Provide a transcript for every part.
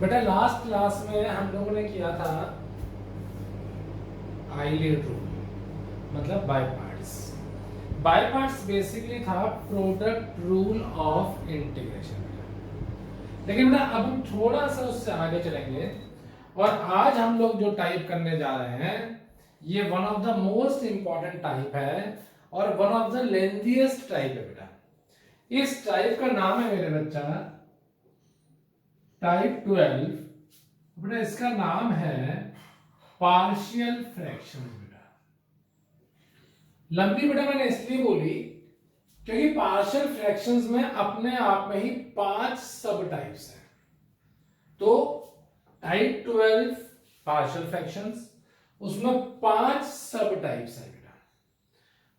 बेटा last class में हम लोगों ने किया था आइलेट रूल, मतलब by parts. By parts basically था प्रोडक्ट रूल ऑफ इंटीग्रेशन। लेकिन बेटा अब हम थोड़ा सा उससे आगे चलेंगे और आज हम लोग जो टाइप करने जा रहे हैं ये one of the most important type है और one of the lengthiest type है बेटा। इस टाइप का नाम है मेरे बच्चा टाइप 12। बेटा इसका नाम है पार्शियल फ्रैक्शन। बेटा लंबी बेटा मैंने इसलिए बोली क्योंकि पार्शियल फ्रैक्शंस में अपने आप में ही 5 सब टाइप्स हैं। तो टाइप 12 पार्शियल फ्रैक्शंस, उसमें 5 सब टाइप्स है बेटा।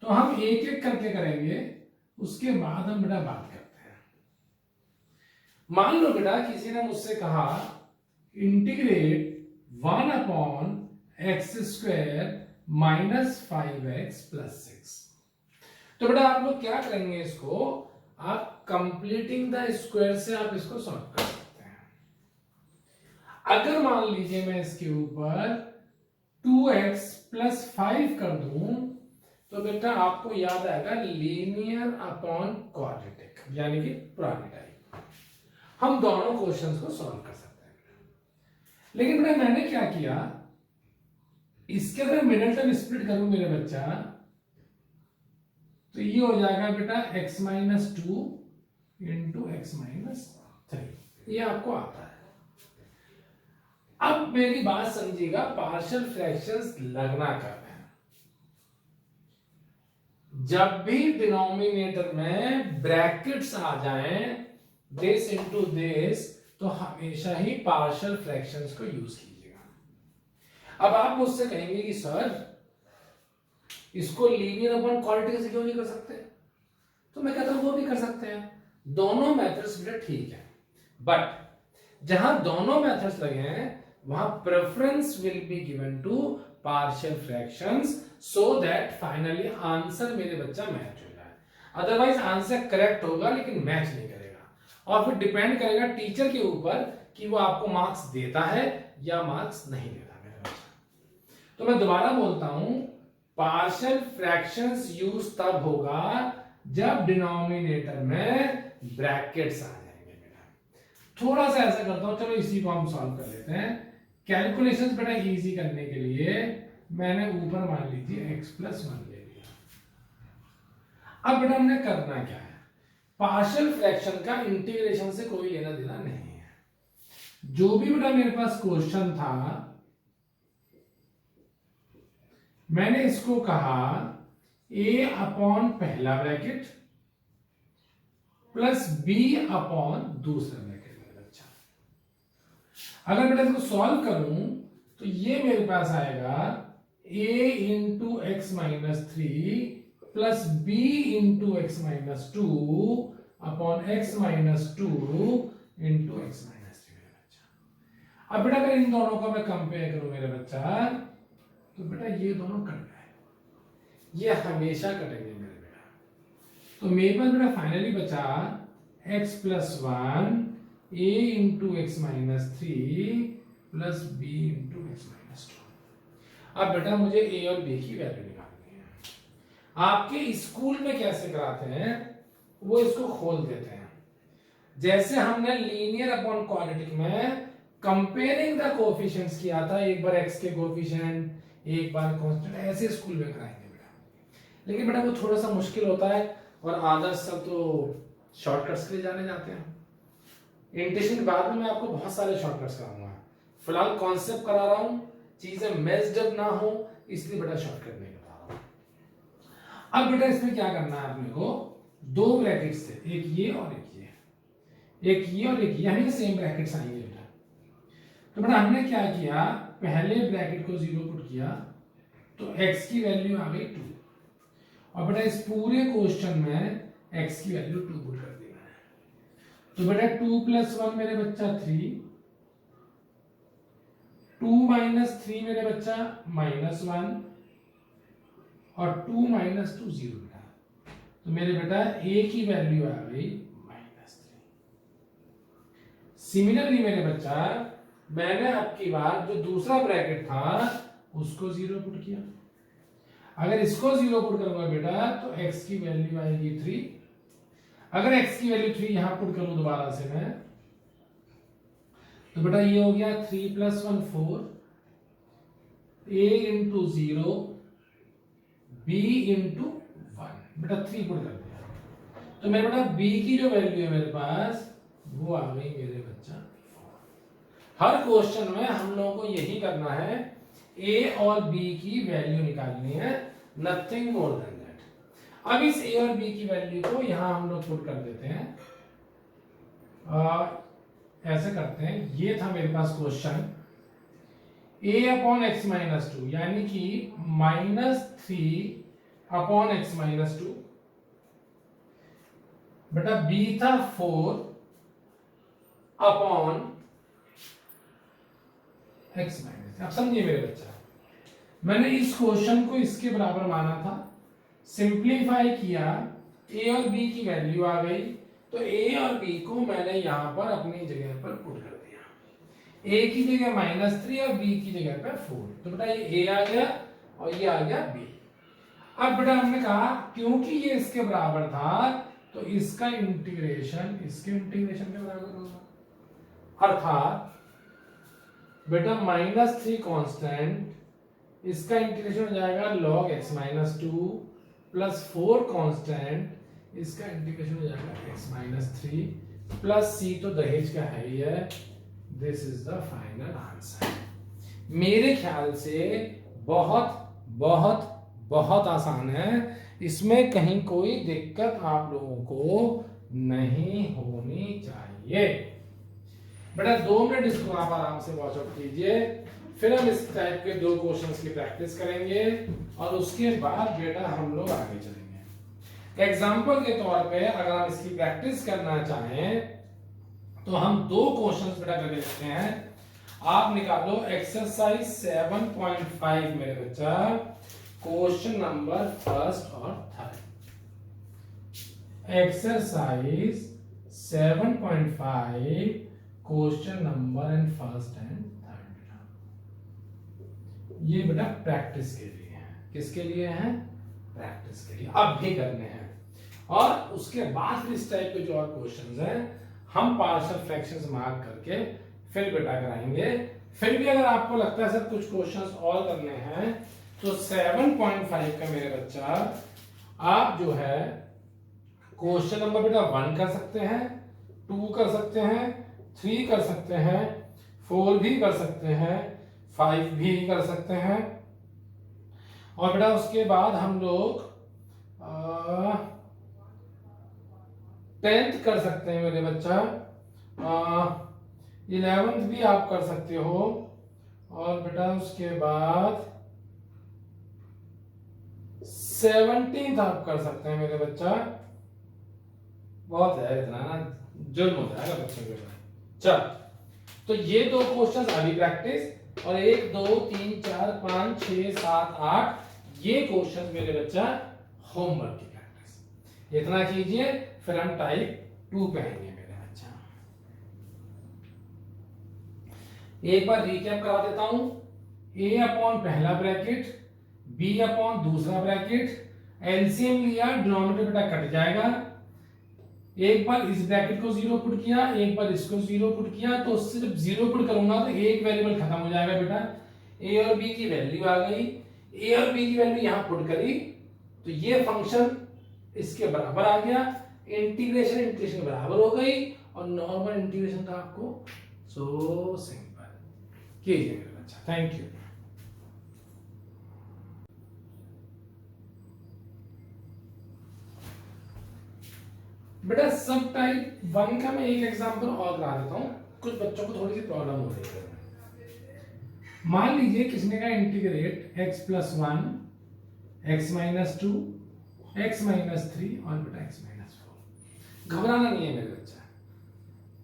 तो हम एक एक करके करेंगे, उसके बाद हम बेटा बात करते हैं। मान लो बेटा किसी ने मुझसे कहा इंटीग्रेट 1/x² - 5x + 6। तो बेटा आप लोग क्या करेंगे, इसको आप कंप्लीटिंग द स्क्वायर से आप इसको सॉल्व कर सकते हैं। अगर मान लीजिए मैं इसके ऊपर 2x + 5 कर दूं तो बेटा आपको याद आएगा लीनियर अपॉन क्वाड्रेटिक, यानी कि पुरानी टाइप। हम दोनों क्वेश्चंस को सॉल्व कर सकते हैं। लेकिन बेटा मैंने क्या किया, इसके अगर मिडिल टर्म स्प्लिट करूं मेरे बच्चा तो ये हो जाएगा बेटा x - 2 × x - 3। ये आपको आता है। अब मेरी बात समझिएगा, पार्शियल फ्रैक्शंस लगना कब है? जब भी डिनोमिनेटर में ब्रैकेट्स आ जाएं दिस इनटू दिस, तो हमेशा ही पार्शियल फ्रैक्शंस को यूज कीजिएगा। अब आप मुझसे कहेंगे कि सर इसको लीनियर अपॉन क्वाड्रेटिक से क्यों नहीं कर सकते? तो मैं कहता हूं वो भी कर सकते हैं। दोनों मेथड्स बेटा ठीक है, बट जहां दोनों मेथड्स लगे हैं वहां preference will be given to partial fractions so that finally answer मेरे बच्चा मैच हो जाए। अदरवाइज आंसर करेक्ट होगा लेकिन मैच नहीं करेगा और फिर डिपेंड करेगा टीचर के ऊपर कि वो आपको मार्क्स देता है या मार्क्स नहीं देता मेरे बच्चा। तो मैं दोबारा बोलता हूं, पार्शियल फ्रैक्शंस यूज तब होगा जब डिनोमिनेटर में ब्रैकेट्स आ जाएंगे बेटा। थोड़ा सा ऐसा करता हूं, चलो इसी को हम सॉल्व कर लेते हैं। कैलकुलेशंस बेटा इजी करने के लिए मैंने ऊपर मान लीजिए x + 1 ले लिया। अब बेटा हमने करना क्या है, पार्शियल फ्रैक्शन का इंटीग्रेशन से कोई लेना देना नहीं है। जो भी बेटा मेरे पास क्वेश्चन था मैंने इसको कहा a अपॉन पहला ब्रैकेट प्लस b अपॉन दूसरा ब्रैकेट मेरा बच्चा। अगर बेटा इसको सॉल्व करूं तो ये मेरे पास आएगा a × x - 3 plus b × x - 2 upon x - 2 × x - 3 मेरा बच्चा। अब बेटा अगर इन दोनों को मैं कंपेयर करूं मेरे बच्चा तो बेटा ये दोनों कट गए, ये हमेशा कटेंगे मेरे बेटा। तो मेरे पास बेटा फाइनली बचा x + 1 a × x - 3 plus b × x - 2। अब बेटा मुझे a और b की वैल्यू निकालनी है। आपके स्कूल में कैसे कराते हैं वो इसको खोल देते हैं। जैसे हमने लीनियर अपॉन क्वाड्रेटिक में कंपेयरिंग द कोएफिशिएंट्स किया था, एक बार x के कोएफिशिएंट एक बार कांस्टेंट, ऐसे स्कूल में कराएंगे बेटा। लेकिन बेटा वो थोड़ा सा मुश्किल होता है और आदर्श सब तो शॉर्टकट्स के लिए जाने जाते हैं। इंटीग्रेशन के बाद में मैं आपको बहुत सारे शॉर्टकट्स कराऊंगा। फिलहाल कॉन्सेप्ट करा रहा हूं, चीजें मेस्ड अप ना हो इसलिए बेटा शॉर्टकट नहीं बता रहा हूं। अब बेटा इसमें क्या करना है अपने को, दो ब्रैकेट्स थे, एक ये और एक ये, एक ये और एक ये, हमेशा सेम ब्रैकेट्स आएंगे बेटा। तो बेटा हमने क्या किया, पहले ब्रैकेट को 0 पुट किया तो x की वैल्यू आ गई 2 और बेटा इस पूरे क्वेश्चन में x की वैल्यू 2 पुट कर दी मैंने। तो बेटा 2 + 1 मेरे बच्चा 3, 2 - 3 मेरे बच्चा -1 और 2 - 2 0 बेटा। तो मेरे बेटा a की वैल्यू आ गई -3। सिमिलरली मेरे बच्चा मैंने अब की बार जो दूसरा ब्रैकेट था उसको 0 पुट किया। अगर इसको 0 पुट करूंगा बेटा तो x की वैल्यू आएगी 3। अगर x की वैल्यू 3 यहां पुट करूं दोबारा से मैं, तो बेटा ये हो गया 3 + 1 4, a × 0 b × 1, बेटा 3 पुट कर दिया। तो मेरे बेटा b की जो वैल्यू है मेरे पास वो आ गई मेरे बच्चा 4। हर क्वेश्चन में हम लोगों को यही करना है, a और b की वैल्यू निकालनी है, नथिंग मोर देन दैट। अब इस a और b की वैल्यू को यहां हम लोग पुट कर देते हैं। ऐसे करते हैं, ये था मेरे पास क्वेश्चन a/x - 2 यानी कि -3/x - 2, बेटा b था 4/x - 2। अब समझिए मेरे बच्चा, मैंने इस क्वेश्चन को इसके बराबर माना था, सिंप्लीफाई किया, a और b की वैल्यू आ गई, तो a और b को मैंने यहां पर अपनी जगह पर पुट कर दिया। a की जगह -3 और b की जगह पर 4, तो बेटा ये a आ गया और ये आ गया b। अब बेटा हमने कहा क्योंकि ये इसके बराबर था तो इसका इंटीग्रेशन इसके इंटीग्रेशन के बराबर होगा, अर्थात बेटा -3 कांस्टेंट, इसका इंटीग्रेशन हो जाएगा log x - 2 प्लस 4 कांस्टेंट, इसका इंटीग्रेशन हो जाएगा x - 3 प्लस c, तो दहेज का है ही है। This is the final answer. मेरे ख्याल से बहुत बहुत बहुत आसान है, इसमें कहीं कोई दिक्कत आप लोगों को नहीं होनी चाहिए। बेटा 2 मिनट इसको आप आराम से वॉच आउट कीजिए, फिर हम इस टाइप के 2 क्वेश्चंस की प्रैक्टिस करेंगे और उसके बाद बेटा हम लोग आगे चलेंगे। एग्जाम्पल के तौर पे अगर हम इसकी प्रैक्टिस करना चाहें तो हम 2 क्वेश्चंस बेटा करके देखते हैं। आप निकालो एक्सरसाइज 7.5 मेरे बच्चा, क्वेश्चन नंबर फर्स्ट और third. Exercise 7.5 question number and first and third. ये बेटा प्रैक्टिस के लिए है। किसके लिए है? प्रैक्टिस के लिए, अब भी करने हैं। और उसके बाद इस टाइप के जो और क्वेश्चंस हैं हम पार्शियल फ्रैक्शंस मार्क करके फिर बेटा कराएंगे। फिर भी अगर आपको लगता है सर कुछ क्वेश्चंस और करने हैं तो 7.5 का मेरे बच्चा आप जो है क्वेश्चन नंबर बेटा 1 कर सकते हैं, 2 कर सकते हैं, 3 कर सकते हैं, 4 भी कर सकते हैं, 5 भी कर सकते हैं। और बेटा उसके बाद हम लोग 10th कर सकते हैं मेरे बच्चा, 11th भी आप कर सकते हो। और बेटा उसके बाद 17th आप कर सकते हैं मेरे बच्चा। बहुत है इतना ना, जुल्म हो जाएगा बच्चों के साथ। चल, तो ये 2 क्वेश्चंस अभी प्रैक्टिस, और 1 2 3 4 5 6 7 8 ये क्वेश्चंस मेरे बच्चा होमवर्क की प्रैक्टिस। इतना कीजिए, फिर हम टाइप 2 पे आएंगे मेरे बच्चा। एक बार रिकैप करा देता हूं। a अपॉन पहला ब्रैकेट, b अपॉन दूसरा ब्रैकेट, एलसीएम लिया, डिनोमिनेटर बेटा कट जाएगा। एक बार इस ब्रैकेट को 0 पुट किया, एक बार इसको 0 पुट किया, तो सिर्फ 0 पुट करूंगा तो एक वेरिएबल खत्म हो जाएगा बेटा। a और b की वैल्यू आ गई, a और b की वैल्यू यहां पुट करी तो ये फंक्शन इसके बराबर आ गया, इंटीग्रेशन बराबर हो गई, और नॉर्मल इंटीग्रेशन था आपको सो सिंपल। कीजिए मेरे बच्चा, थैंक यू। बेटा सब टाइप 1 का मैं एक एग्जांपल और करा देता हूं, कुछ बच्चों को थोड़ी सी प्रॉब्लम हो रही है। मान लीजिए किसने का इंटीग्रेट x + 1 x - 2 x - 3 और बेटा x - 4। घबराना नहीं है मेरे बच्चा,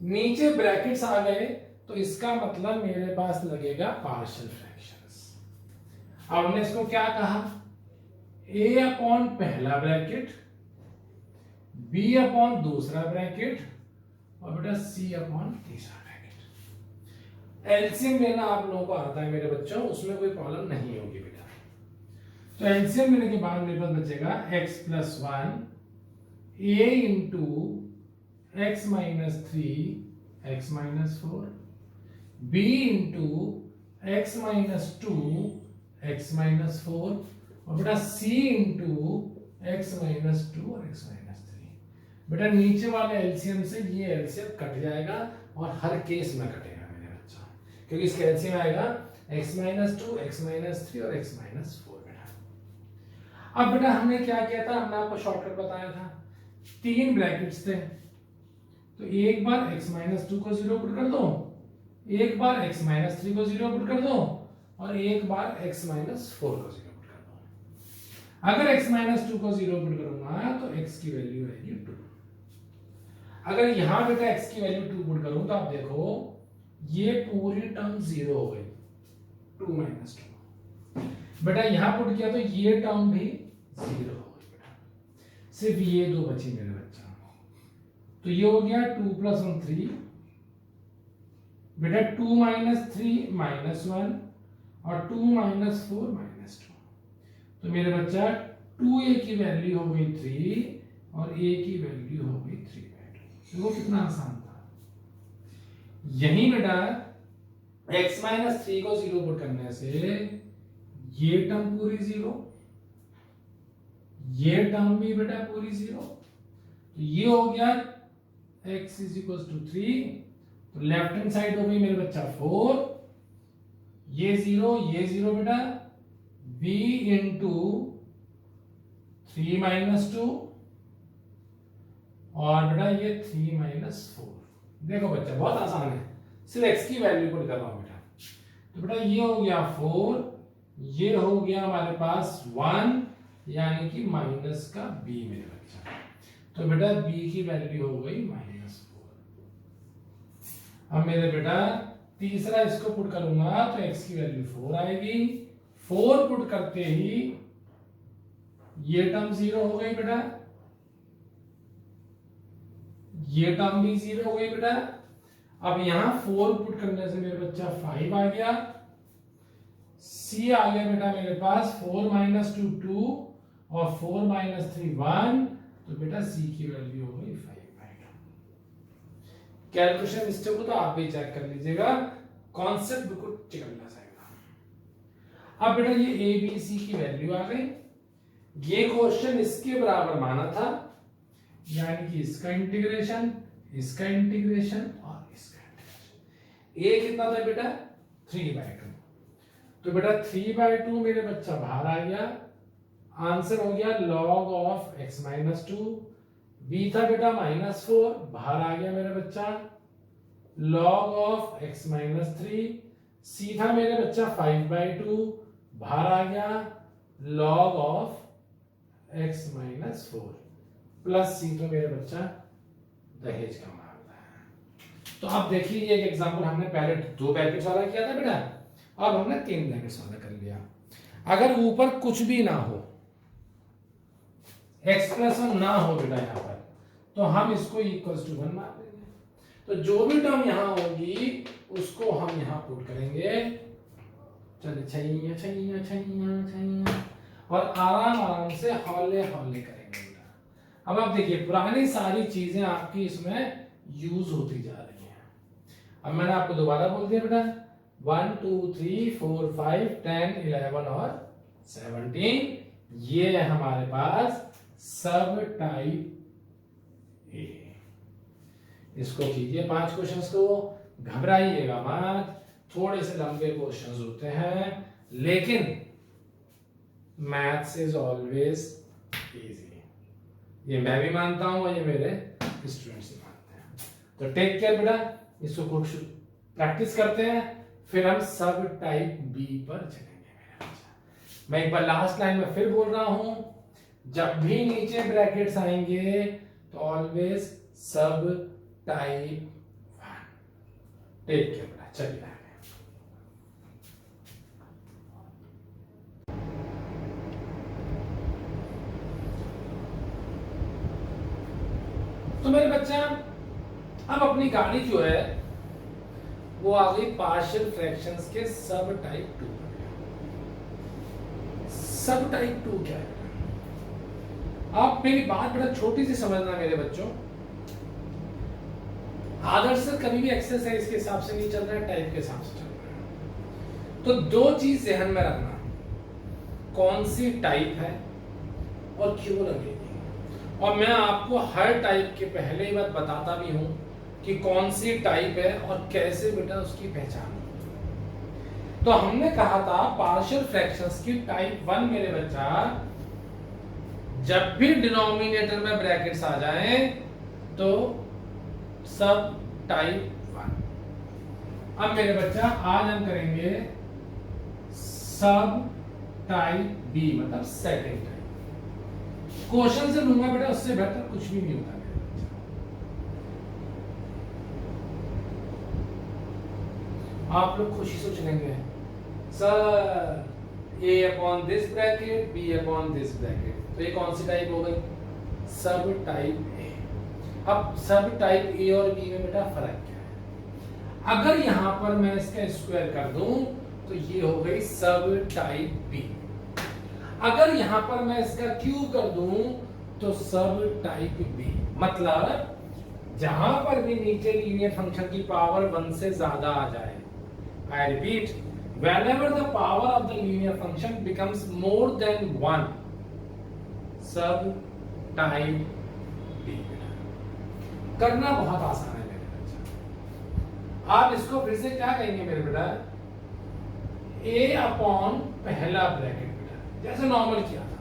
नीचे ब्रैकेट्स आ गए तो इसका मतलब मेरे पास लगेगा पार्शियल फ्रैक्शंस। अब हमने इसको क्या कहा, a अपॉन पहला ब्रैकेट, b अपॉन दूसरा ब्रैकेट, और बेटा c अपॉन तीसरा ब्रैकेट। एलसीएम लेना आप लोगों को आता है मेरे बच्चों, उसमें कोई प्रॉब्लम नहीं होगी बेटा। तो एलसीएम लेने के बाद मेरे पास बचेगा x plus 1 a into x minus 3 x minus 4 b into x minus 2 x minus 4 और बेटा c इंटू एक्स माइनस 2 और एक्स माइनस 3। बेटा नीचे वाले एलसीएम से ये एलसीएम कट जाएगा और हर केस में कटेगा मेरे बच्चा, क्योंकि इसका एलसीएम आएगा x माइनस 2 x माइनस 3 और x माइनस 4। बेटा अब बेटा हमने क्या किया था, हमने आपको शॉर्टकट बताया था, 3 ब्रैकेट्स थे, तो एक बार x माइनस 2 को 0 पुट कर दो, एक बार x माइनस 3 को 0 पुट कर दो और एक बार x माइनस 4 को 0 पुट कर दो। अगर x माइनस 2 को 0 पुट करूंगा तो x की वैल्यू आएगी 2। अगर यहां बेटा x की वैल्यू 2 पुट करूं तो आप देखो ये पूरी टर्म 0 हो गई, 2 माइनस 2। बेटा यहां पुट किया तो ये टर्म भी 0 हो गई बेटा, सिर्फ ये दो बची मेरे बच्चा। तो ये हो गया 2 प्लस 1 3, बेटा 2 माइनस 3 माइनस 1 और 2 माइनस 4 माइनस 2। तो मेरे बच्चा 2a की वैल्यू हो गई 3 और a की वैल्यू हो गई 3/2। देखो कितना आसान था। यही बेटा x माइनस 3 को 0 पुट करने से ये टर्म पूरी 0, ये टर्म भी बेटा पूरी 0। तो ये हो गया x इज इक्वल टू 3, तो लेफ्ट हैंड साइड हो गई मेरे बच्चा 4, ये 0 बेटा b इंटू 3 माइनस 2 और बेटा ये 3 माइनस 4। देखो बच्चा बहुत आसान है, सिर्फ x की वैल्यू पुट कर रहा हूं बेटा। तो बेटा ये हो गया 4, ये हो गया हमारे पास 1 यानी कि माइनस का b मेरे बच्चा। तो बेटा b की वैल्यू हो गई माइनस 4। अब मेरे बेटा तीसरा इसको पुट करूंगा तो x की वैल्यू 4 आएगी, 4 पुट करते ही ये टर्म 0 हो गई बेटा, ये टर्म भी 0 हो गई बेटा। अब यहां 4 पुट करने से मेरे बच्चा 5 आ गया, c आ गया बेटा मेरे पास 4 माइनस 2 2 और 4 माइनस 3 1। तो बेटा c की वैल्यू हो गई 5/2। कैलकुलेशन मिस्टेक को तो आप भी चेक कर लीजिएगा, कॉन्सेप्ट बिल्कुल चिकन सा है। अब बेटा ये a b c की वैल्यू आ गई, ये क्वेश्चन इसके बराबर माना था, यानी कि इसका इंटीग्रेशन, इसका इंटीग्रेशन और इसका इंटीग्रेशन। a कितना था बेटा 3/2। तो बेटा 3/2 मेरे बच्चा बाहर आ गया, आंसर हो गया log of x minus 2। b था बेटा माइनस 4, बाहर आ गया मेरे बच्चा log of x minus 3। c था मेरे बच्चा 5/2, बाहर आ गया log of x minus 4 plus c तो मेरे बच्चा दहेज का मामला है। तो आप देखिए ये एक एग्जांपल हमने पहले 2 ब्रैकेट्स वाला किया था बेटा, अब हमने 3 ब्रैकेट्स वाला कर लिया। अगर ऊपर कुछ भी ना हो, x प्लस 1 ना हो बेटा यहाँ पर, तो हम इसको इक्वल्स टू 1 मान लेंगे। तो जो भी टर्म यहाँ होगी उसको हम यहाँ पुट करेंगे, चलिए छैया छैया छैया छैया, और आराम आराम से हौले हौले करेंगे बेटा। अब आप देखिए पुरानी सारी चीजें आपकी इसमें यूज होती जा रही हैं। अब मैंने आपको दोबारा बोल दिया बेटा 1 2 3 4 5 10 11 और 17, ये है हमारे पास सब टाइप ए। इसको कीजिए 5 क्वेश्चंस को, घबराइएगा मत, थोड़े से लंबे क्वेश्चंस होते हैं, लेकिन मैथ्स इज ऑलवेज इजी। ये मैं भी मानता हूं और ये मेरे स्टूडेंट्स भी मानते हैं। तो टेक केयर बेटा, इसको कुछ प्रैक्टिस करते हैं, फिर हम सब टाइप बी पर चलेंगे मेरे बच्चा। मैं एक बार लास्ट लाइन में फिर बोल रहा हूं, जब भी नीचे ब्रैकेट्स आएंगे तो ऑलवेज सब टाइप 1। टेक केयर बेटा, चलिए आगे। तो मेरे बच्चा अब अपनी गाड़ी जो है वो आ गई पार्शियल फ्रैक्शंस के सब टाइप 2। सब टाइप 2 क्या है? आप मेरी बात बड़ा छोटी सी समझना मेरे बच्चों। आदर्श सर कभी भी एक्सरसाइज के हिसाब से नहीं चल रहा है, टाइप के हिसाब से चल रहा है। तो दो चीज ध्यान में रखना, कौन सी टाइप है और क्यों लगेगी। और मैं आपको हर टाइप के पहले ही बात बताता भी हूं कि कौन सी टाइप है और कैसे बेटा उसकी पहचान। तो हमने कहा था पार्शियल फ्रैक्शंस की टाइप 1 मेरे बच्चा, जब भी डिनोमिनेटर में ब्रैकेट्स आ जाएं तो सब टाइप 1। अब मेरे बच्चा आज हम करेंगे सब टाइप बी, मतलब सेकंड टाइप। क्वेश्चन से लूंगा बेटा, उससे बेहतर कुछ भी नहीं होता मेरे बच्चा। आप लोग खुशी से चलेंगे sir a upon this bracket b upon this bracket, तो ये कौन सी टाइप हो गई? सब टाइप ए। अब सब टाइप ए और बी में बेटा फर्क क्या है? अगर यहां पर मैं इसका स्क्वायर कर दूं तो ये हो गई सब टाइप बी। अगर यहां पर मैं इसका क्यूब कर दूं तो सब टाइप बी। मतलब जहां पर भी नीचे लीनियर फंक्शन की पावर 1 से ज्यादा आ जाए, I repeat, whenever the power of the linear function becomes more than 1, सब टाइप बी। करना बहुत आसान है मेरे बच्चा। आप इसको फिर से क्या कहेंगे मेरे बेटा? a अपॉन पहला ब्रैकेट बेटा, जैसे नॉर्मल किया था,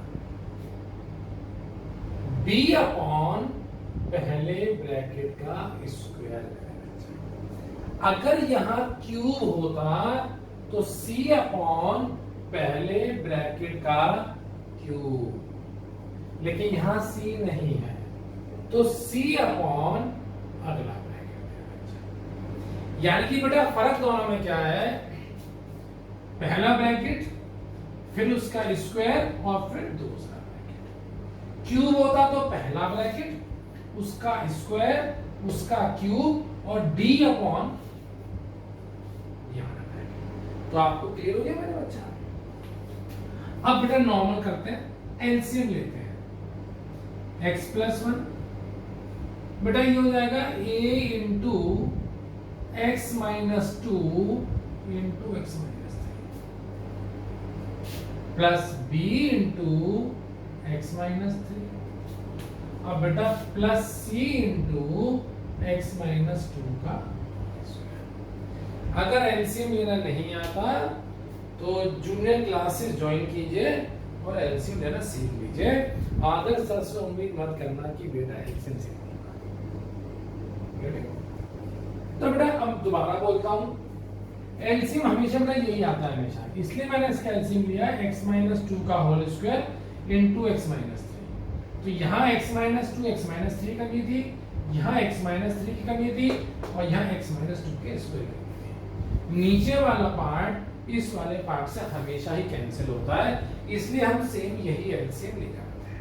b अपॉन पहले ब्रैकेट का स्क्वायर। अगर यहां क्यूब होता तो c अपॉन पहले ब्रैकेट का क्यूब, लेकिन यहां c नहीं है तो c अपॉन अगला ब्रैकेट। यानी कि बेटा फर्क दोनों में क्या है? पहला ब्रैकेट, फिर उसका स्क्वायर और फिर दूसरा ब्रैकेट। क्यूब होता तो पहला ब्रैकेट, उसका स्क्वायर, उसका क्यूब और d अपॉन। तो आपको क्लियर हो गया मेरे बच्चा? अब बेटा नॉर्मल करते हैं, एलसीएम लेते हैं। x प्लस 1 बेटा ये हो जाएगा a into x minus 2 into x minus 3 plus b into x minus 3। अब बेटा plus c into x minus 2 का। अगर एलसीएम लेना नहीं आता तो जूनियर क्लासेस ज्वाइन कीजिए और एलसीएम लेना सीख लीजिए। आदर्श सर से उम्मीद मत करना कि बेटा एलसीएम सीखूंगा। तो बेटा अब दोबारा बोलता हूं, एलसीएम हमेशा बेटा यही आता है हमेशा, इसलिए मैंने इसका एलसीएम लिया x माइनस 2 का whole square into x minus 3। तो यहाँ x माइनस 2 एक्स माइनस 3 कमी थी, यहाँ x माइनस 3 की कमी थी और यहाँ x माइनस 2 के स्क्वायर की। नीचे वाला पार्ट इस वाले पार्ट से हमेशा ही कैंसिल होता है, इसलिए हम सेम यही एलसीएम लेकर आते हैं।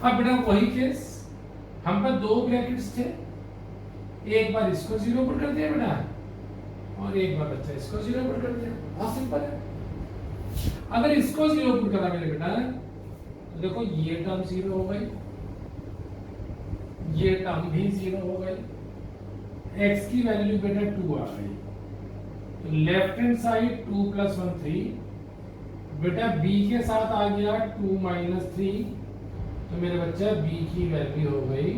अब बेटा वही केस, हम पर दो ब्रैकेट्स थे, एक बार इसको जीरो पुट कर दिया बेटा और एक बार बच्चा इसको जीरो पुट कर दिया। बहुत सिंपल है। अगर इसको जीरो पुट करा मेरे बेटा तो देखो ये टर्म जीरो हो गई, ये टर्म भी जीरो हो गई, x की वैल्यू बेटा 2 आ गई। तो लेफ्ट हैंड साइड 2 प्लस 1 3, बेटा b के साथ आ गया 2 माइनस 3, तो मेरे बच्चा b की वैल्यू हो गई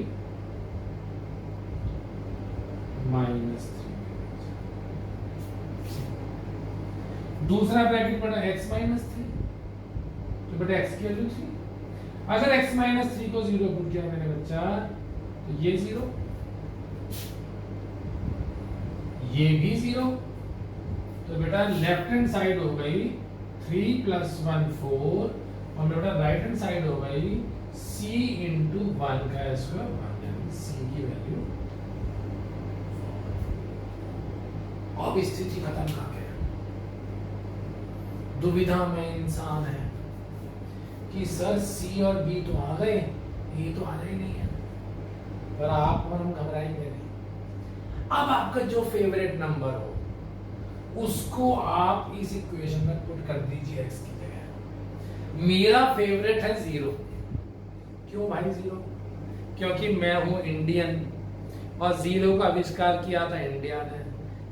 माइनस 3। दूसरा ब्रैकेट बेटा x माइनस 3, तो बेटा x की वैल्यू 3। अगर x माइनस 3 को जीरो पुट किया मेरे बच्चा तो ये जीरो, ये भी जीरो, तो बेटा लेफ्ट हैंड साइड हो गई 3 प्लस 1 4 और बेटा राइट हैंड साइड हो गई c इंटू 1 का स्क्वायर 1, यानी c की वैल्यू। अब स्थिति खतरनाक है, दुविधा में इंसान है कि सर c और b तो आ गए, ये तो आ ही नहीं है, पर आप और हम घबराएंगे नहीं। अब आपका जो फेवरेट नंबर हो उसको आप इस इक्वेशन में पुट कर दीजिए x की जगह। मेरा फेवरेट है 0। क्यों भाई 0? क्योंकि मैं हूं इंडियन और 0 का आविष्कार किया था इंडिया ने,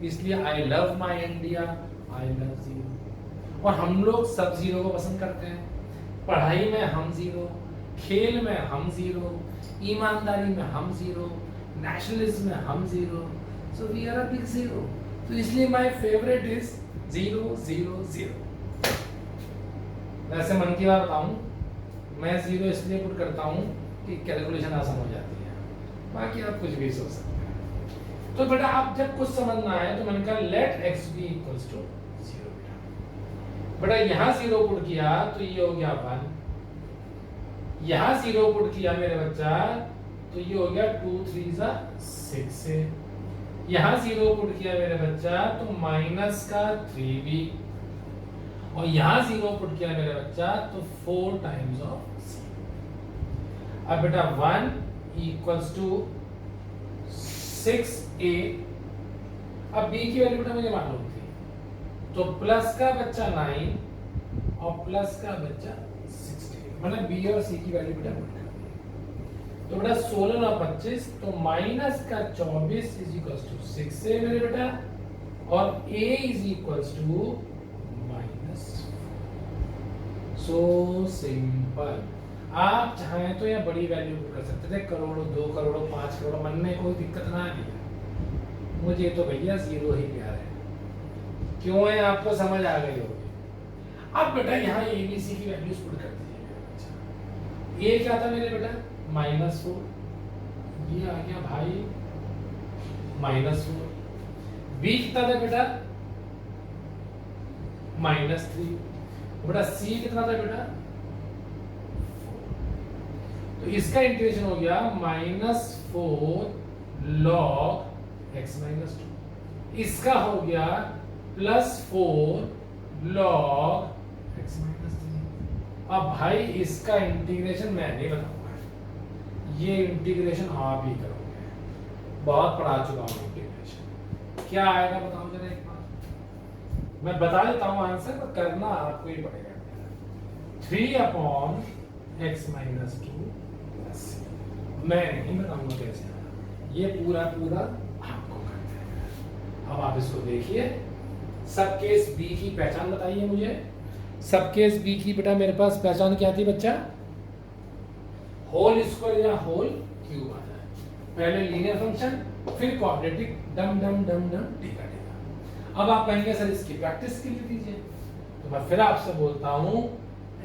इसलिए I love my India, I love 0। और हम लोग सब 0 को पसंद करते हैं। पढ़ाई में हम 0, खेल में हम 0, ईमानदारी में हम 0, नेशनलिज्म में हम 0, so we are a big 0। तो इसलिए माय फेवरेट इज 0 0 0। वैसे मन की बात बताऊं, मैं 0 इसलिए पुट करता हूं कि कैलकुलेशन आसान हो जाती है, बाकी आप कुछ भी सोच सकते हैं। तो बेटा आप जब कुछ समझना है तो मैंने कहा late x be equals to 0। बेटा यहां 0 पुट किया तो ये हो गया 1, यहां 0 पुट किया मेरे बच्चा तो ये हो गया 2 3 जा 6 से, यहां 0 पुट किया मेरे बच्चा तो माइनस का 3b, और यहां 0 पुट किया मेरे बच्चा तो 4 टाइम्स ऑफ 0। अब बेटा 1 इक्वल्स टू 6a। अब b की वैल्यू बेटा मुझे मालूम थी, तो प्लस का बच्चा 9 और प्लस का बच्चा 16, मतलब b और c की वैल्यू बेटा पुट कर दी। तो बेटा 16 और 25 तो माइनस का 24 इज इक्वल्स टू 6a मेरे बेटा, और a is equals to minus. So simple. आप चाहें तो यह बड़ी वैल्यू पुट कर सकते थे, करोड़ों, 2 करोड़, 5 करोड़, मन में कोई दिक्कत ना है। मुझे तो भैया 0 ही प्यार है। क्यों है आपको समझ आ गई होगी। अब बेटा यहाँ ABC की वैल्यूज पुट कर दीजिए। A क्या था मेरे बेटा? -4, ये आ गया भाई -4। B कितना था बेटा? -3। बेटा C कितना था बेटा? 4। तो इसका इंटीग्रेशन हो गया -4 log x - 2। इसका हो गया +4 log x - 3। अब भाई इसका इंटीग्रेशन मैं नहीं बताऊंगा, ये इंटीग्रेशन आप ही करोगे, बहुत पढ़ा चुका हूं इंटीग्रेशन। क्या आएगा बताओ जरा एक बार। मैं बता देता हूं आंसर, पर करना आपको ही पड़ेगा। 3/x - 2 + मैं नहीं बताऊंगा कैसे, ये पूरा आपको करना है। अब आप इसको देखिए। सब केस B की पहचान बताइए मुझे। सब केस B की बेटा मेरे पास पहचान क्या थी बच्चा? होल स्क्वायर या होल क्यूब आ जाए। पहले लीनियर फंक्शन, फिर क्वाड्रेटिक, डम डम डम डम टीका टीका। अब आप कहेंगे सर इसकी प्रैक्टिस के लिए दीजिए, तो मैं फिर आपसे बोलता हूं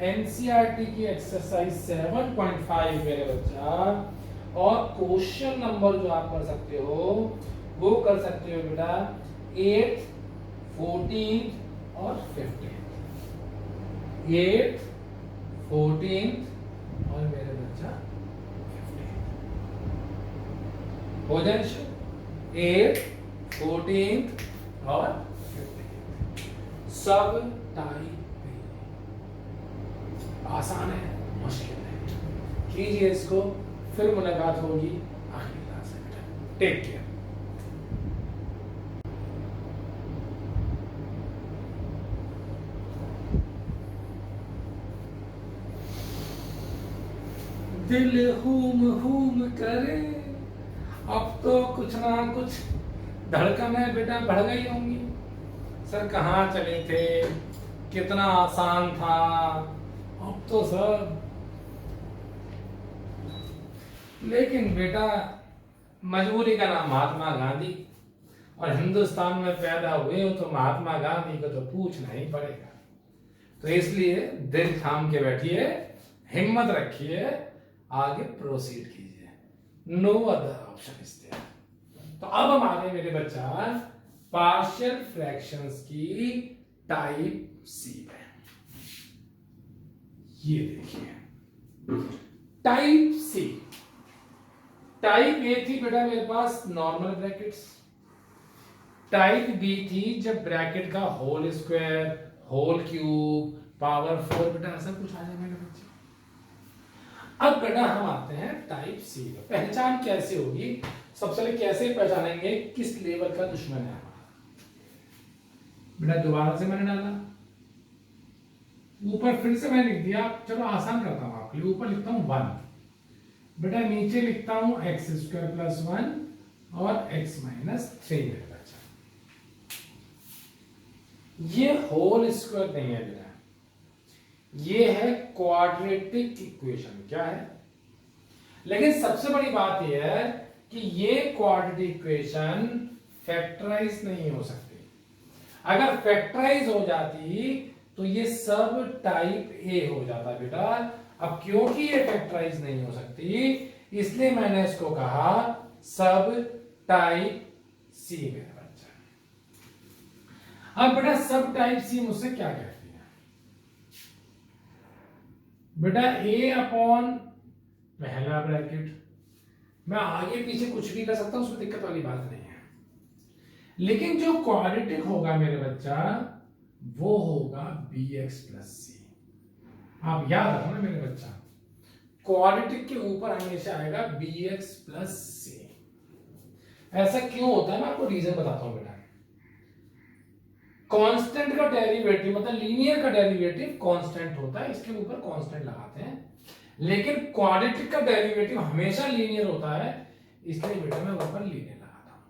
एनसीईआरटी की एक्सरसाइज 7.5 मेरे बच्चा, और क्वेश्चन नंबर जो आप कर सकते हो वो कर सकते हो बेटा 8, 14 और 15। 8, 14 और मेरे बच्चा 15 हो जाए। 8, 14 और 15 सब टाइप आसान है, मुश्किल है। कीजिए इसको, फिर मुलाकात होगी आखिरी क्लास में। Take care. दिल हुम हुम करे, अब तो कुछ ना कुछ धड़कनें बेटा बढ़ गई होंगी। सर कहाँ चले थे, कितना आसान था, अब तो सब। लेकिन बेटा मजबूरी का नाम महात्मा गांधी, और हिंदुस्तान में पैदा हुए हो तो महात्मा गांधी को तो पूछना ही पड़ेगा। तो इसलिए दिल थाम के बैठिए, हिम्मत रखिए, आगे प्रोसीड कीजिए। No other option is there. तो अब हम आ गए मेरे बच्चा पार्शियल फ्रैक्शंस की टाइप सी में। ये देखिए टाइप सी। टाइप ए थी बेटा मेरे पास नॉर्मल ब्रैकेट्स, टाइप बी थी जब ब्रैकेट का whole square, whole cube, power 4 बेटा ऐसा कुछ आ जाए मेरे बच्चे। अब बेटा हम आते हैं टाइप सी में। पहचान कैसे होगी, सबसे पहले कैसे पहचानेंगे किस लेवल का दुश्मन है हमारा। बेटा दोबारा से मैंने डाला, ऊपर फिर से मैंने लिख दिया, चलो आसान करता हूं आपके लिए। ऊपर लिखता हूं 1, बेटा नीचे लिखता हूं एक्स स्क्वायर प्लस 1 और एक्स माइनस 3 मेरे बच्चा। ये होल स्क्वायर नहीं है बेटा, ये है क्वाड्रेटिक इक्वेशन। क्या है? लेकिन सबसे बड़ी बात यह है कि ये क्वाड्रेटिक इक्वेशन फैक्टराइज नहीं हो सकती। अगर फैक्टराइज हो जाती तो ये सब टाइप ए हो जाता बेटा। अब क्योंकि ये फैक्टराइज नहीं हो सकती, इसलिए मैंने इसको कहा सब टाइप सी मेरा बच्चा। अब बेटा सब टाइप सी मुझसे क्या कहती है? बेटा ए अपॉन पहला ब्रैकेट, मैं आगे पीछे कुछ भी कर सकता हूं, उसमें दिक्कत वाली बात नहीं है। लेकिन जो क्वाड्रेटिक होगा मेरे बच्चा वो होगा bx प्लस सी। आप याद रखो ना मेरे बच्चा, क्वाड्रेटिक के ऊपर हमेशा आएगा bx प्लस सी। ऐसा क्यों होता है मैं आपको रीजन बताता हूं बेटा। कांस्टेंट का डेरिवेटिव मतलब लीनियर का डेरिवेटिव कांस्टेंट होता है, इसके ऊपर कांस्टेंट लगाते हैं। लेकिन क्वाड्रेटिक का डेरिवेटिव हमेशा लीनियर होता है, इसलिए बेटा मैं ऊपर लीनियर लगाता हूं।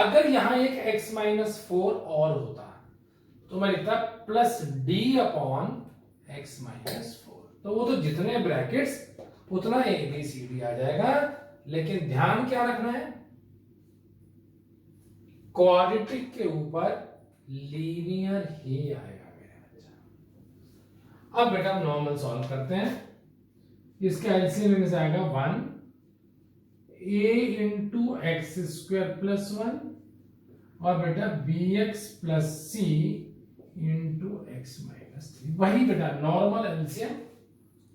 अगर यहां एक x माइनस 4 और होता तो मैं लिखता plus D upon x minus 4, तो वो तो जितने ब्रैकेट्स उतना ए बी सी डी आ जाएगा। लेकिन ध्यान क्या रखना है, क्वाड्रेटिक के ऊपर लीनियर ही आएगा मेरे बच्चा। अब बेटा हम नॉर्मल सॉल्व करते हैं। इसका एलसीएम में से आएगा 1 a into x square plus 1 और बेटा B x plus c into x minus 3। वही बेटा नॉर्मल एलसीएम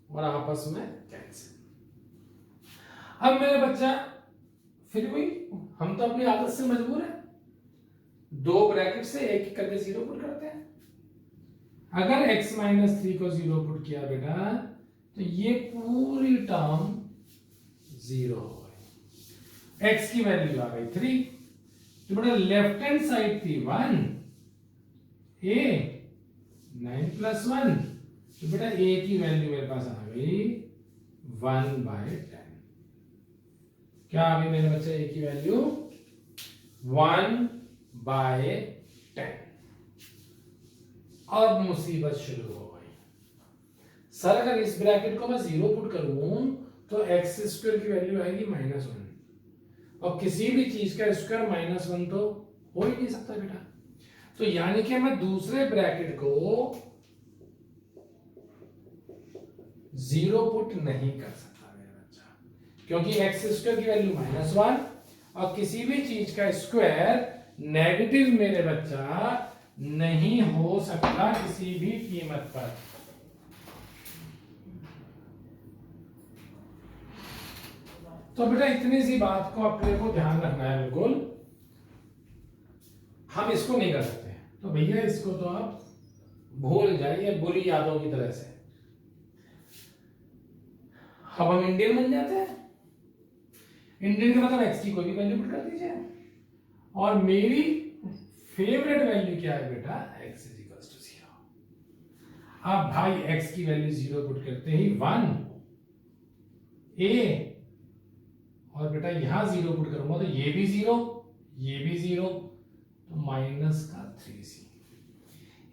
और आपस में कैंसिल। अब मेरे बच्चा फिर भी हम तो अपनी आदत से मजबूर है, दो ब्रैकेट से एक एक करके जीरो पुट करते हैं। अगर x माइनस 3 को जीरो पुट किया बेटा तो ये पूरी टर्म जीरो हो गई, x की वैल्यू आ गई 3। तो बेटा लेफ्ट हैंड साइड थी 1 a 9 प्लस 1, तो बेटा a की वैल्यू मेरे पास आ गई 1/10। क्या आ गई मेरे बच्चे a की वैल्यू 1/10। अब मुसीबत शुरू हो गई। सर अगर इस ब्रैकेट को मैं जीरो पुट करूं तो एक्स स्क्वायर की वैल्यू आएगी -1, और किसी भी चीज का स्क्वायर -1 तो हो ही नहीं सकता बेटा। तो यानी कि मैं दूसरे ब्रैकेट को जीरो पुट नहीं कर सकता मेरा बच्चा, क्योंकि एक्स स्क्वायर की वैल्यू -1 और किसी भी चीज का स्क्वायर नेगेटिव मेरे बच्चा नहीं हो सकता किसी भी कीमत पर। तो बेटा इतनी सी बात को अपने को ध्यान रखना है बिल्कुल, हम इसको नहीं कर सकते। तो भैया इसको तो आप भूल जाइए बुरी यादों की तरह से। अब हम इंडियन बन जाते हैं। इंडियन का मतलब एक्स की कोई भी वैल्यू पुट कर दीजिए, और मेरी फेवरेट वैल्यू क्या है बेटा, x इज इक्वल टू 0। अब भाई x की वैल्यू 0 पुट करते ही 1 a, और बेटा यहां 0 पुट करूंगा तो ये भी 0 ये भी 0, तो माइनस का 3c।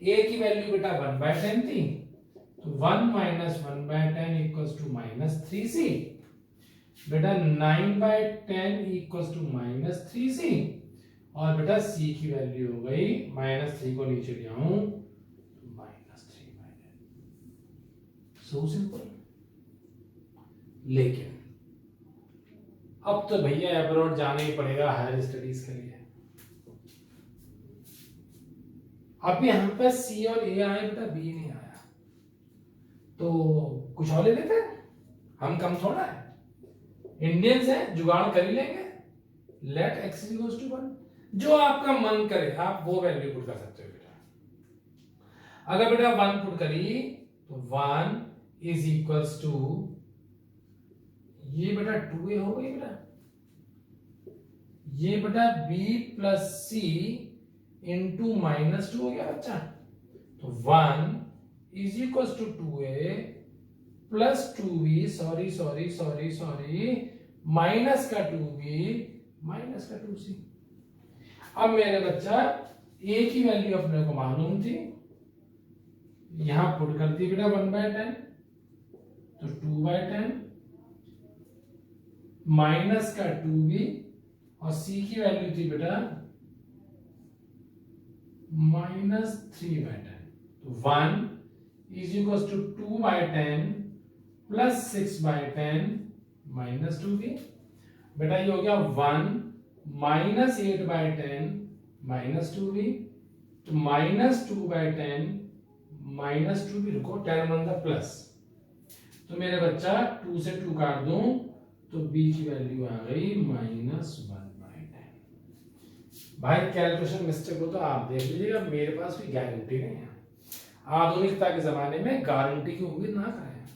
a की वैल्यू बेटा 1/10 थी, तो 1 माइनस 1/10 इक्वल्स टू -3c। बेटा 9/10 इक्वल्स टू -3c, और बेटा c की वैल्यू हो गई -3 को नीचे ले आऊं -3/10। So simple. लेकिन अब तो भैया अब्रॉड जाना ही पड़ेगा हायर स्टडीज के लिए। अब यहाँ पे सी और ए आए बेटा, बी नहीं आया, तो कुछ और ले लेते हैं। हम कम थोड़ा है, इंडियंस है, जुगाड़ कर ही लेंगे। लेट एक्स इक्वल्स टू 1, जो आपका मन करे आप वो वैल्यू पुट कर सकते हो बेटा। अगर बेटा 1 पुट करी तो 1 इज इक्वल्स टू ये बेटा 2a हो गई बेटा, ये बेटा b plus c into minus 2 हो गया बच्चा। तो 1 is equal to 2a plus 2b, sorry minus का 2b माइनस का 2c। अब मेरे बच्चा a की वैल्यू अपने को मालूम थी, यहां पुट कर दी बेटा 1/10, तो 2/10 माइनस का 2b और c की वैल्यू थी बेटा माइनस 3/10। तो 1 is equal to 2/10 plus 6/10 minus 2b। बेटा ये हो गया 1 माइनस 8/10 माइनस 2b, तो माइनस 2/10 माइनस 2b, रुको 10 मतलब प्लस, तो मेरे बच्चा 2 से 2 काट दूं तो b की वैल्यू आ गई माइनस 1/10। भाई कैलकुलेशन मिस्टेक हो तो आप देख लीजिएगा, मेरे पास कोई गारंटी नहीं है। आधुनिकता के जमाने में गारंटी की उम्मीद ना करें,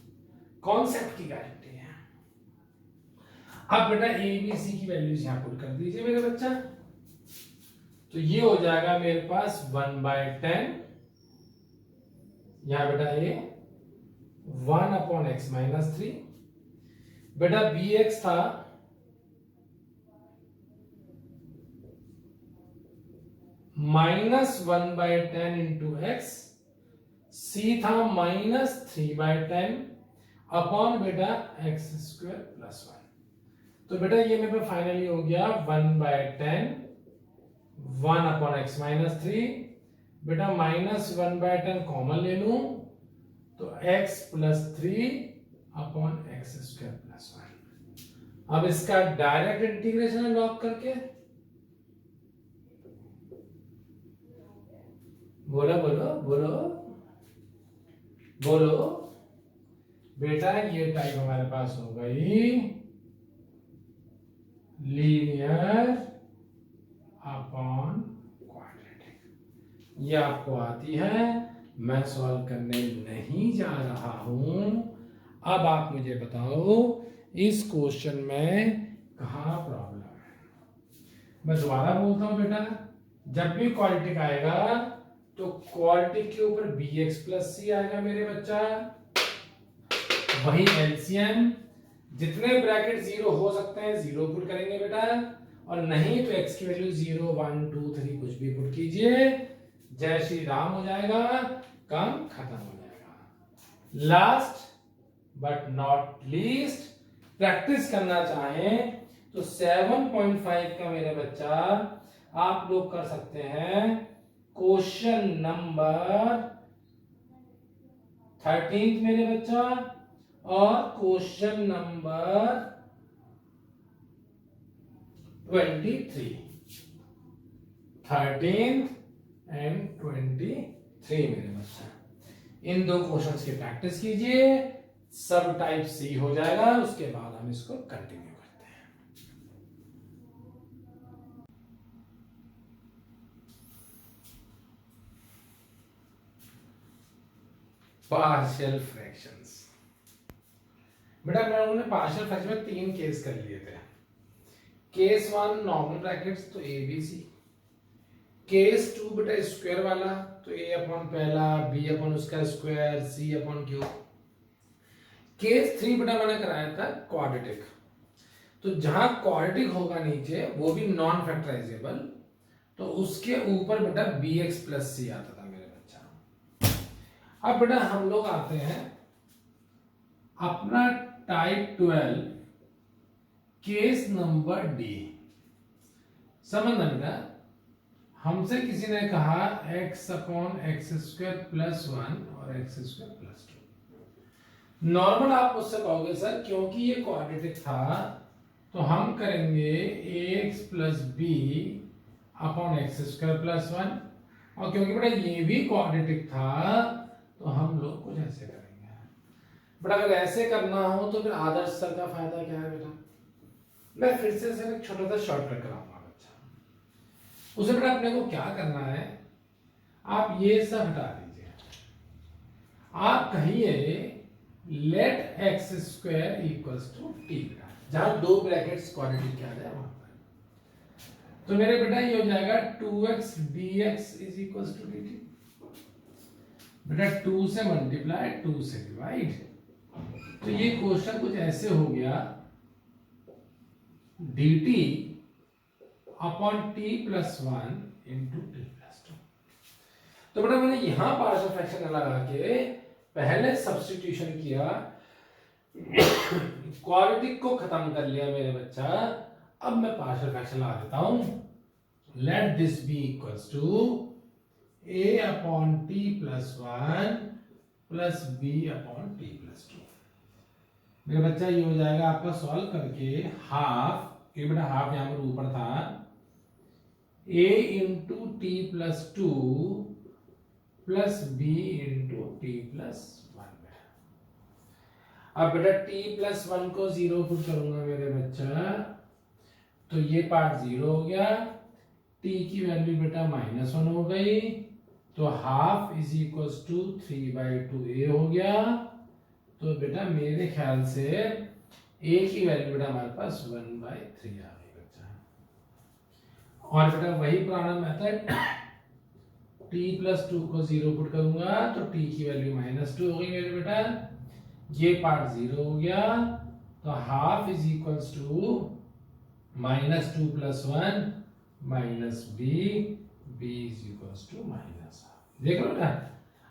कॉन्सेप्ट की गारंटी है। अब बेटा ए बी सी की वैल्यूज यहां पुट कर दीजिए मेरे बच्चा, तो ये हो जाएगा मेरे पास 1/10, यहां बेटा ये 1/x माइनस 3, बेटा बी एक्स था -1/10 इंटू एक्स, सी था -3/10 अपॉन बेटा x स्क्वायर प्लस 1। तो बेटा ये मेरे पे फाइनली हो गया 1/10 1/x माइनस 3, बेटा -1/10 कॉमन ले लूं तो x plus 3 upon x square plus 1। अब इसका डायरेक्ट इंटीग्रेशन लॉग करके बोलो बोलो बोलो बोलो बेटा, ये टाइप हमारे पास हो गई लीनियर अपॉन क्वाड्रेटिक। ये आपको आती है, मैं सॉल्व करने नहीं जा रहा हूं। अब आप मुझे बताओ इस क्वेश्चन में कहां प्रॉब्लम है। मैं दोबारा बोलता हूं बेटा, जब भी क्वाड्रेटिक आएगा तो क्वाड्रेटिक के ऊपर bx प्लस सी आएगा मेरे बच्चा, वही एलसीएम, जितने ब्रैकेट जीरो हो सकते हैं जीरो पुट करेंगे बेटा, और नहीं तो x की वैल्यू 0 1 2 3 कुछ भी पुट कीजिए, जय श्री राम हो जाएगा, काम खत्म हो जाएगा। Last but not least, practice करना चाहें तो 7.5 का मेरे बच्चा आप लोग कर सकते हैं क्वेश्चन नंबर 13 मेरे बच्चा, और क्वेश्चन नंबर 23, 13 एंड 23 मेरे बच्चा। इन दो क्वेश्चंस की प्रैक्टिस कीजिए, सब टाइप सी हो जाएगा, उसके बाद हम इसको कंटिन्यू करते हैं। Partial fractions. बेटा मैंने पार्शियल फ्रैक्शन में 3 केस कर लिए थे। केस 1 नॉर्मल ब्रैकेट्स, तो ए बी सी। केस 2 बेटा स्क्वायर वाला, तो a अपॉन पहला, b अपॉन उसका square, c upon cube. Case 3 बेटा मैंने कराया था क्वाड्रेटिक, तो जहां क्वाड्रेटिक होगा नीचे वो भी नॉन फैक्टराइजेबल, तो उसके ऊपर बेटा bx प्लस c आता था मेरे बच्चा। अब बेटा हम लोग आते हैं अपना टाइप 12 केस नंबर डी। समझना बेटा, हमसे किसी ने कहा x upon x square plus 1 और एक्स स्क्वायर प्लस 2। नॉर्मल आप मुझसे कहोगे सर क्योंकि ये क्वाड्रेटिक था तो हम करेंगे ax plus b upon x square plus 1, और क्योंकि बेटा ये भी क्वाड्रेटिक था तो हम लोग कुछ ऐसे करेंगे। बट अगर ऐसे करना हो तो फिर आदर्श सर का फायदा क्या है बेटा, मैं फिर से सर एक छोटा सा शॉर्टकट कराऊंगा बच्चा। उसे बेटा अपने को क्या करना है, आप ये सब हटा दीजिए, आप कहिए let x square equals to t बेटा, जहां दो ब्रैकेट्स क्वाड्रेटिक क्या आ जाए वहां पर। तो मेरे बेटा ये हो जाएगा 2x dx is equals to dt। बेटा 2 से मल्टीप्लाई 2 से डिवाइड। तो ये क्वेश्चन कुछ ऐसे हो गया, dt upon t plus 1 into T plus 2। तो बेटा मैंने यहां पार्शियल फ्रैक्शन लगा के पहले सब्स्टिट्यूशन किया, क्वाड्रेटिक को खत्म कर लिया मेरे बच्चा। अब मैं पार्शियल फ्रैक्शन लगा देता हूं। Let this be equals to a upon t plus 1 plus b upon t plus 2। मेरे बच्चा ये हो जाएगा आपका सॉल्व करके हाफ, क्योंकि बेटा हाफ यहां पर ऊपर था, a into T plus 2 plus b into T plus 1। अब बेटा t प्लस 1 को 0 पुट करूंगा मेरे बच्चा, तो ये पार्ट 0 हो गया। t की वैल्यू बेटा -1 हो गई, तो half is equals to 3/2a हो गया। तो बेटा मेरे ख्याल से a की वैल्यू बेटा हमारे पास 1/3 आ गई बच्चा। और बेटा वही पुराना मेथड, t प्लस 2 को 0 पुट करूंगा तो t की वैल्यू -2 हो गई मेरे बेटा, ये पार्ट 0 हो गया। तो half is equals to -2 plus 1 minus b, b is equals to -half. देखो बेटा,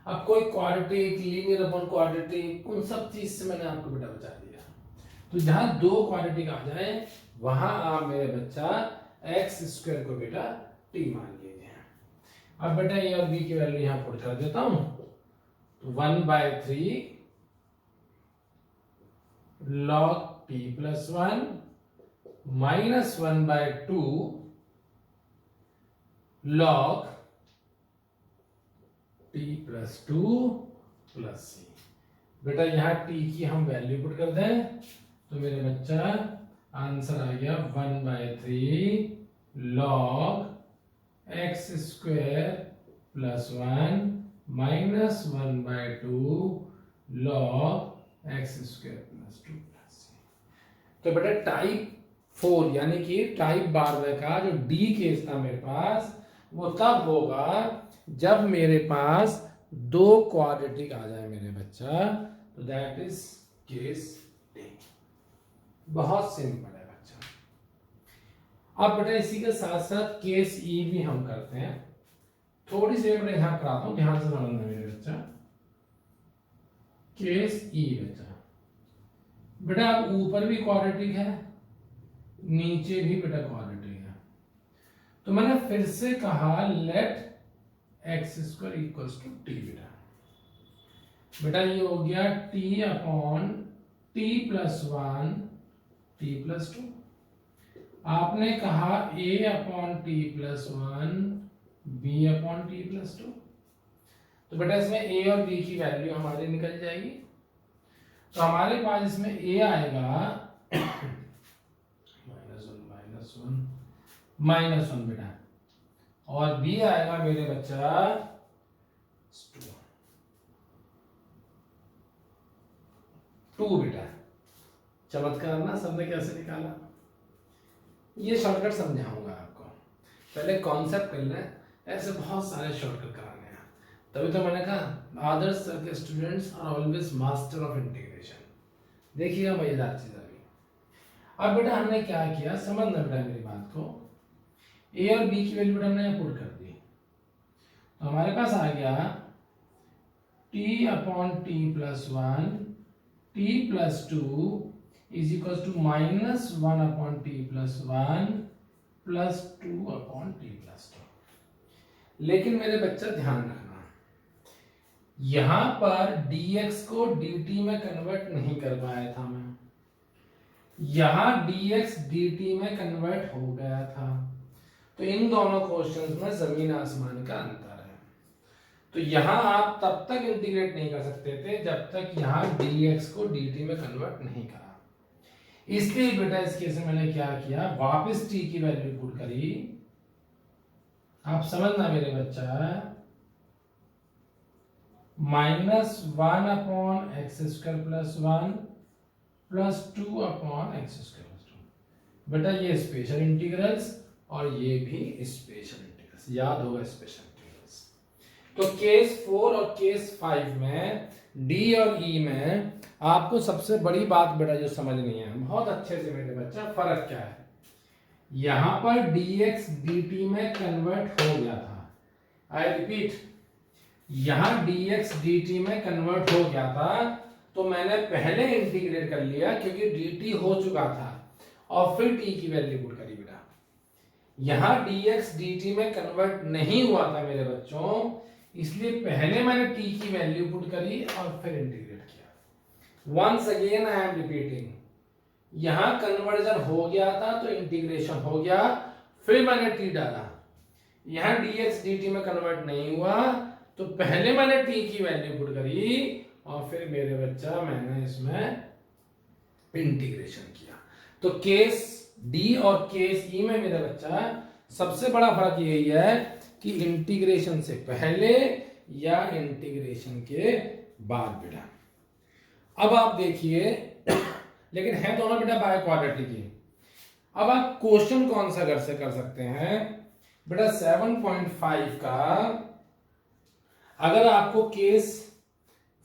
अब कोई क्वाड्रेटिक, लीनियर अपॉन क्वाड्रेटिक, उन सब चीज से मैंने आपको बेटा बचा दिया। तो जहां दो क्वाड्रेटिक आ जाए वहां आप मेरे बच्चा एक्स स्क्वायर को बेटा t मान लीजिए। अब बेटा a और b की वैल्यू यहां पुट कर देता हूं, तो 1/3 log t plus 1 minus 1/2 log t plus 2 plus c। बेटा यहां t की हम वैल्यू पुट कर दें तो मेरे बच्चा आंसर आ गया 1/3 log x square plus 1 minus 1/2 log x square plus 2 plus c। तो बेटा टाइप 4 यानी कि टाइप 12 का जो डी केस था मेरे पास, वो तब होगा जब मेरे पास दो क्वाड्रेटिक आ जाए मेरे बच्चा। तो दैट इज केस डी। बहुत सिंपल है बच्चा। अब बेटा इसी के साथ साथ केस ई भी हम करते हैं। थोड़ी सी मैं यहां कराता हूं, ध्यान से समझना मेरे बच्चा। केस ई बच्चा, बेटा अब ऊपर भी क्वाड्रेटिक है, नीचे भी बेटा क्वाड्रेटिक है। तो मैंने फिर से कहा let x square equals to t बेटा। बेटा ये हो गया t upon t plus 1 t plus 2। आपने कहा a upon t plus 1 b upon t plus 2। तो बेटा इसमें a और b की वैल्यू हमारी निकल जाएगी। तो हमारे पास इसमें a आएगा -1 बेटा, और b आएगा मेरे बच्चा 2 बेटा। चमत्कार ना, सबने कैसे निकाला, ये शॉर्टकट समझाऊंगा आपको। पहले कॉन्सेप्ट कर लें, ऐसे बहुत सारे शॉर्टकट कराने हैं। तभी तो मैंने कहा आदर्श सर के students are always master of integration. देखिएगा मजेदार चीज अभी। अब बेटा हमने क्या किया, समझना बेटा मेरी बात को। a और b की वैल्यू हमने यहाँ पुट कर दी, तो हमारे पास आ गया t upon t plus 1 t plus 2 is equal to -1 upon t plus 1 plus 2 upon t plus 2। लेकिन मेरे बच्चा ध्यान रखना, यहां पर dx को dt में कन्वर्ट नहीं कर पाया था मैं, यहां dx dt में कन्वर्ट हो गया था। तो इन दोनों क्वेश्चंस में जमीन आसमान का अंतर है। तो यहां आप तब तक इंटीग्रेट नहीं कर सकते थे जब तक यहां dx को dt में कन्वर्ट नहीं करा। इसलिए बेटा इस केस में मैंने क्या किया, वापस t की वैल्यू पुट करी। आप समझना मेरे बच्चा, -1/x² + 1 +2/x²+2। बेटा ये स्पेशल इंटीग्रल्स और ये भी स्पेशल इंटीग्रल्स, याद होगा स्पेशल इंटीग्रल्स। तो केस 4 और केस 5 में डी और ई में आपको सबसे बड़ी बात बेटा जो समझनी है बहुत अच्छे से मेरे बच्चा, फर्क क्या है। यहां पर dx dt में कन्वर्ट हो गया था, आई रिपीट, यहां dx dt में कन्वर्ट हो गया था, तो मैंने पहले इंटीग्रेट कर लिया क्योंकि dt हो चुका था और फिर t की वैल्यू पुट करी बेटा। यहां dx dt में कन्वर्ट नहीं हुआ था मेरे बच्चों, इसलिए पहले मैंने t की वैल्यू पुट करी और फिर इंटीग्रेट किया। Once again I am repeating, यहां कन्वर्जन हो गया था तो इंटीग्रेशन हो गया, फिर मैंने t डाला। यहां dx dt में कन्वर्ट नहीं हुआ तो पहले मैंने t की वैल्यू पुट करी और फिर मेरे बच्चा मैंने इसमें इंटीग्रेशन किया। तो केस डी और केस ई में मेरा बच्चा सबसे बड़ा फर्क यही है कि इंटीग्रेशन से पहले या इंटीग्रेशन के बाद बेटा। अब आप देखिए, लेकिन है दोनों बेटा बाय क्वाड्रेटिक ही। अब आप क्वेश्चन कौन सा कर सकते हैं बेटा, 7.5 का अगर आपको केस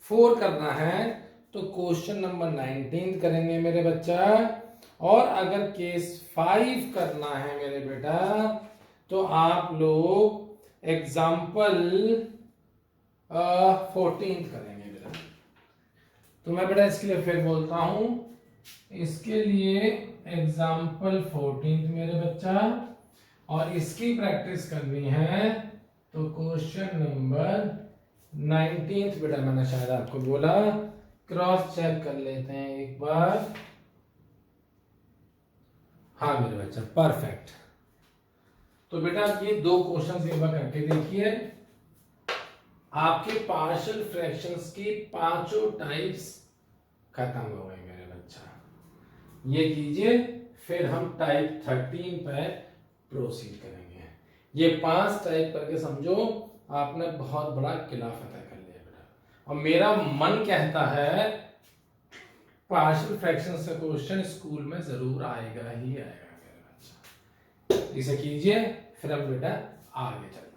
4 करना है तो क्वेश्चन नंबर 19 करेंगे मेरे बच्चा, और अगर केस 5 करना है मेरे बेटा तो आप लोग एग्जाम्पल 14 करेंगे बेटा। तो मैं बेटा इसके लिए फिर बोलता हूं, इसके लिए एग्जाम्पल 14 मेरे बच्चा, और इसकी प्रैक्टिस करनी है तो क्वेश्चन नंबर 19 बेटा मैंने शायद आपको बोला, क्रॉस चेक कर लेते हैं एक बार। हाँ मेरे बच्चा परफेक्ट। तो बेटा ये दो क्वेश्चन एक बार करके देखिए, आपके पार्शियल फ्रैक्शंस की पांचों टाइप्स खत्म हो गए मेरे बच्चा। ये कीजिए, फिर हम टाइप 13 पे प्रोसीड करेंगे। ये 5 टाइप करके समझो आपने बहुत बड़ा किला फतह कर लिया बेटा। और मेरा मन कहता है पार्शियल फ्रैक्शंस का क्वेश्चन स्कूल में जरूर आएगा ही आएगा मेरे बच्चा। इसे कीजिए, फिर हम बेटा आगे चलेंगे।